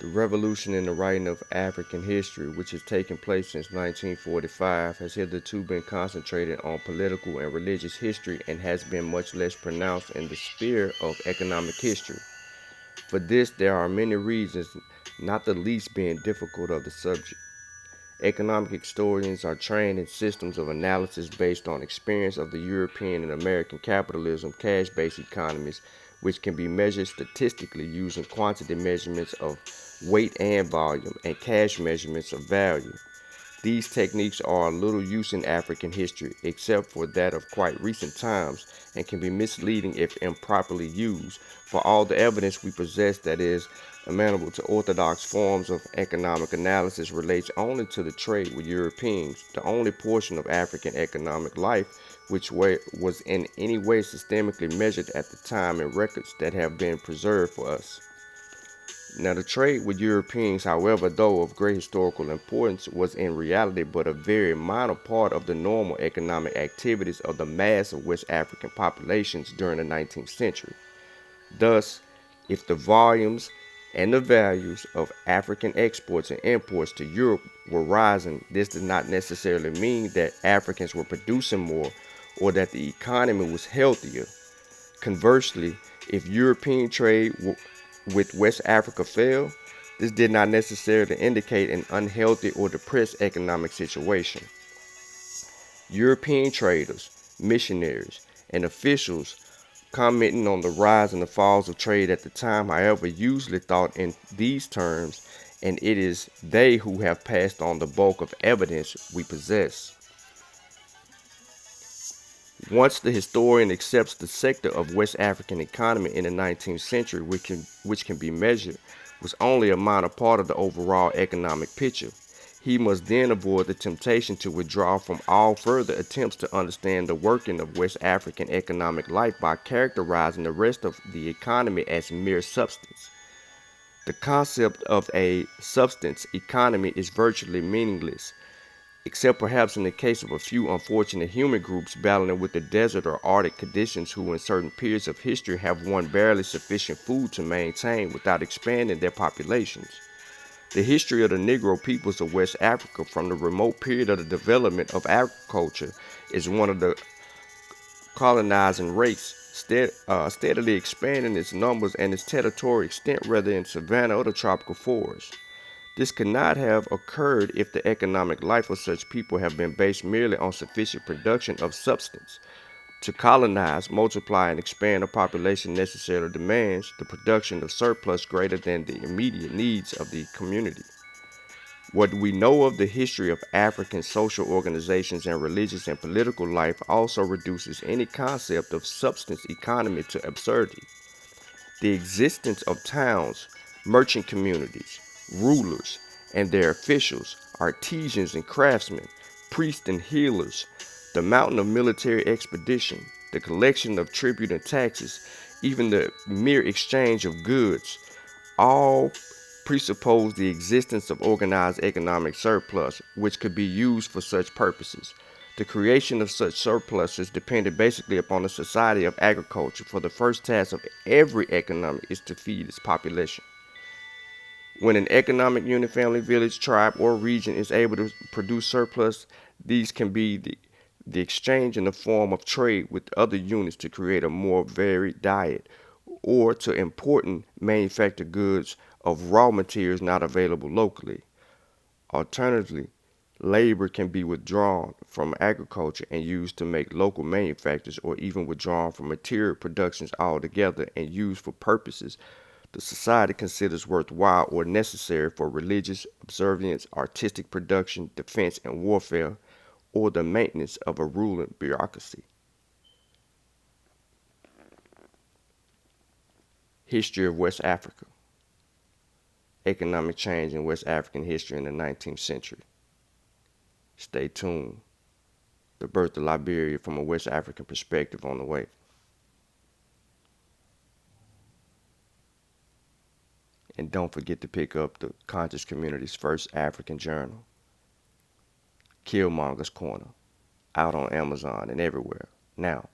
The revolution in the writing of African history, which has taken place since 1945, has hitherto been concentrated on political and religious history and has been much less pronounced in the sphere of economic history. For this, there are many reasons, not the least being difficult of the subject. Economic historians are trained in systems of analysis based on experience of the European and American capitalism cash-based economies, which can be measured statistically using quantity measurements of weight and volume and cash measurements of value. These techniques are of little use in African history, except for that of quite recent times, and can be misleading if improperly used, for all the evidence we possess that is amenable to orthodox forms of economic analysis relates only to the trade with Europeans, the only portion of African economic life which was in any way systemically measured at the time in records that have been preserved for us. Now, the trade with Europeans, however, though of great historical importance, was in reality but a very minor part of the normal economic activities of the mass of West African populations during the 19th century. Thus, if the volumes and the values of African exports and imports to Europe were rising, this did not necessarily mean that Africans were producing more or that the economy was healthier. Conversely, if European trade with West Africa fell, this did not necessarily indicate an unhealthy or depressed economic situation. European traders, missionaries, and officials commenting on the rise and the falls of trade at the time, however, usually thought in these terms, and it is they who have passed on the bulk of evidence we possess. Once the historian accepts the sector of West African economy in the 19th century, which can be measured, was only a minor part of the overall economic picture, he must then avoid the temptation to withdraw from all further attempts to understand the working of West African economic life by characterizing the rest of the economy as mere substance. The concept of a substance economy is virtually meaningless, except perhaps in the case of a few unfortunate human groups battling with the desert or Arctic conditions who in certain periods of history have won barely sufficient food to maintain without expanding their populations. The history of the Negro peoples of West Africa from the remote period of the development of agriculture is one of the colonizing race, steadily expanding its numbers and its territorial extent whether in savanna or the tropical forest. This could not have occurred if the economic life of such people had been based merely on sufficient production of substance. To colonize, multiply, and expand a population necessarily demands the production of surplus greater than the immediate needs of the community. What we know of the history of African social organizations and religious and political life also reduces any concept of substance economy to absurdity. The existence of towns, merchant communities, rulers, and their officials, artisans and craftsmen, priests and healers, the mountain of military expedition, the collection of tribute and taxes, even the mere exchange of goods, all presuppose the existence of organized economic surplus, which could be used for such purposes. The creation of such surpluses depended basically upon a society of agriculture, for the first task of every economy is to feed its population. When an economic unit, family, village, tribe, or region is able to produce surplus, these can be the exchange in the form of trade with other units to create a more varied diet, or to import and manufacture goods of raw materials not available locally. Alternatively, labor can be withdrawn from agriculture and used to make local manufactures, or even withdrawn from material productions altogether and used for purposes the society considers worthwhile or necessary for religious observance, artistic production, defense and warfare, or the maintenance of a ruling bureaucracy. History of West Africa. Economic change in West African history in the 19th century. Stay tuned. The birth of Liberia from a West African perspective on the way. And don't forget to pick up the conscious community's first African journal, Killmonger's Corner, out on Amazon and everywhere now.